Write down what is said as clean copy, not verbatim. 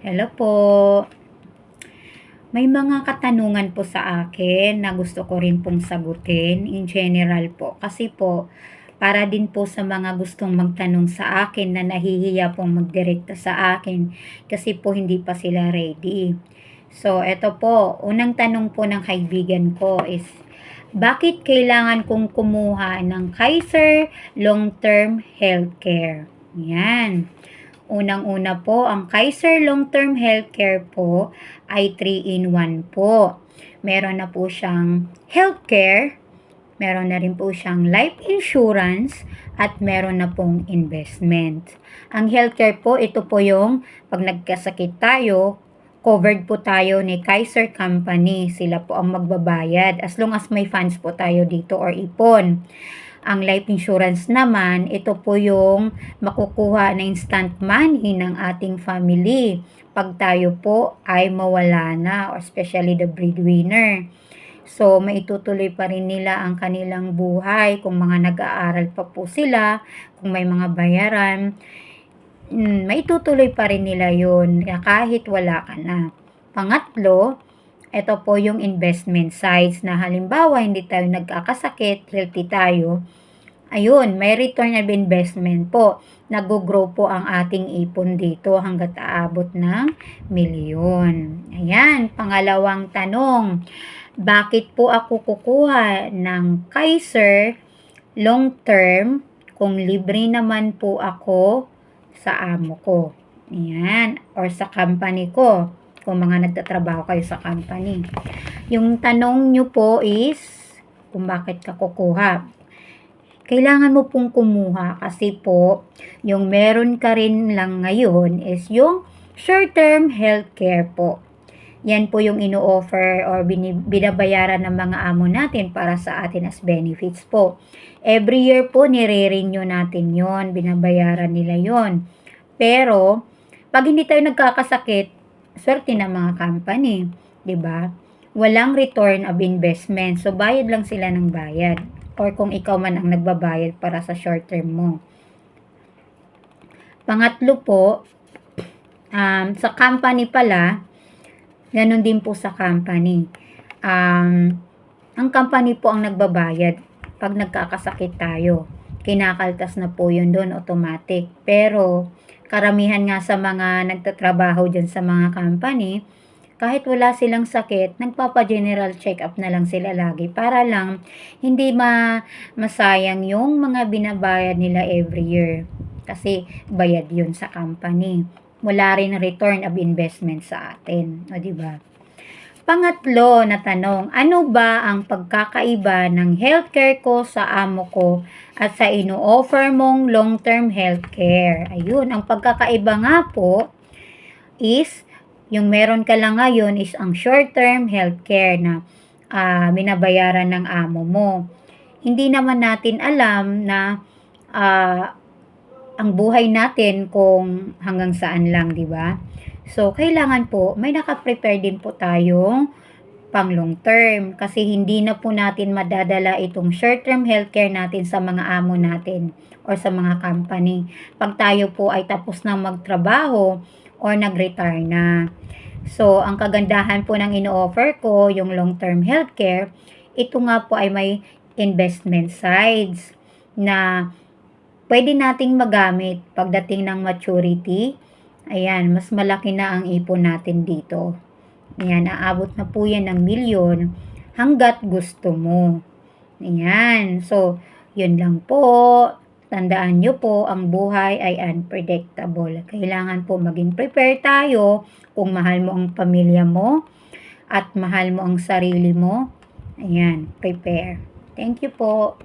Hello po. May mga katanungan po sa akin na gusto ko rin pong sagutin in general po. Kasi po, para din po sa mga gustong magtanong sa akin na nahihiya pong magdirekta sa akin kasi po hindi pa sila ready. So, eto po, unang tanong po ng kaibigan ko is, bakit kailangan kong kumuha ng Kaiser Long-Term Healthcare? Yan. Unang-una po, ang Kaiser Long-Term Healthcare po ay 3-in-1 po. Meron na po siyang healthcare, meron na rin po siyang life insurance, at meron na pong investment. Ang healthcare po, ito po yung pag nagkasakit tayo, covered po tayo ni Kaiser Company. Sila po ang magbabayad as long as may funds po tayo dito or ipon. Ang life insurance naman, ito po yung makukuha na instant money ng ating family pag tayo po ay mawala na, or especially the breadwinner. So, maitutuloy pa rin nila ang kanilang buhay kung mga nag-aaral pa po sila, kung may mga bayaran, maitutuloy pa rin nila yun kahit wala ka na. Pangatlo, ito po yung investment sides na halimbawa hindi tayo nagkakasakit, healthy tayo. Ayun, may return of investment po. Nag-grow po ang ating ipon dito hanggat aabot ng milyon. Ayan, pangalawang tanong. Bakit po ako kukuha ng Kaiser long term kung libre naman po ako sa amo ko? Ayan, or sa company ko. Kung mga nagtatrabaho kayo sa company. Yung tanong nyo po is, kung bakit ka kukuha. Kailangan mo pong kumuha kasi po, yung meron ka rin lang ngayon is yung short-term healthcare po. Yan po yung ino-offer or binabayaran ng mga amo natin para sa atin as benefits po. Every year po, nire-renew natin yon, binabayaran nila yon. Pero, pag hindi tayo nagkakasakit, swerte ng mga company, 'di ba? Walang return of investment. So bayad lang sila ng bayad. Or kung ikaw man ang nagbabayad para sa short term mo. Pangatlo po, sa company pala, ganun din po sa company. Ang company po ang nagbabayad pag nagkakasakit tayo. Kinakaltas na po yun doon automatic. Pero karamihan nga sa mga nagtatrabaho dyan sa mga company, kahit wala silang sakit, nagpapa-general check-up na lang sila lagi para lang hindi masayang yung mga binabayad nila every year. Kasi bayad yun sa company. Wala rin return of investment sa atin. O, diba? Pangatlo na tanong, ano ba ang pagkakaiba ng healthcare ko sa amo ko at sa ino-offer mong long-term healthcare? Ayun, ang pagkakaiba nga po is, yung meron ka lang ngayon is ang short-term healthcare na binabayaran ng amo mo. Hindi naman natin alam na ang buhay natin kung hanggang saan lang, di ba? So, kailangan po, may nakaprepare din po tayong pang long term kasi hindi na po natin madadala itong short term healthcare natin sa mga amo natin or sa mga company. Pag tayo po ay tapos na magtrabaho or nag-retire na. So, ang kagandahan po ng ino-offer ko, yung long term healthcare, ito nga po ay may investment sides na pwede nating magamit pagdating ng maturity. Ayan, mas malaki na ang ipon natin dito. Ayan, aabot na po yan ng milyon hanggat gusto mo. Ayan, so, yun lang po. Tandaan nyo po, ang buhay ay unpredictable. Kailangan po maging prepare tayo kung mahal mo ang pamilya mo at mahal mo ang sarili mo. Ayan, prepare. Thank you po.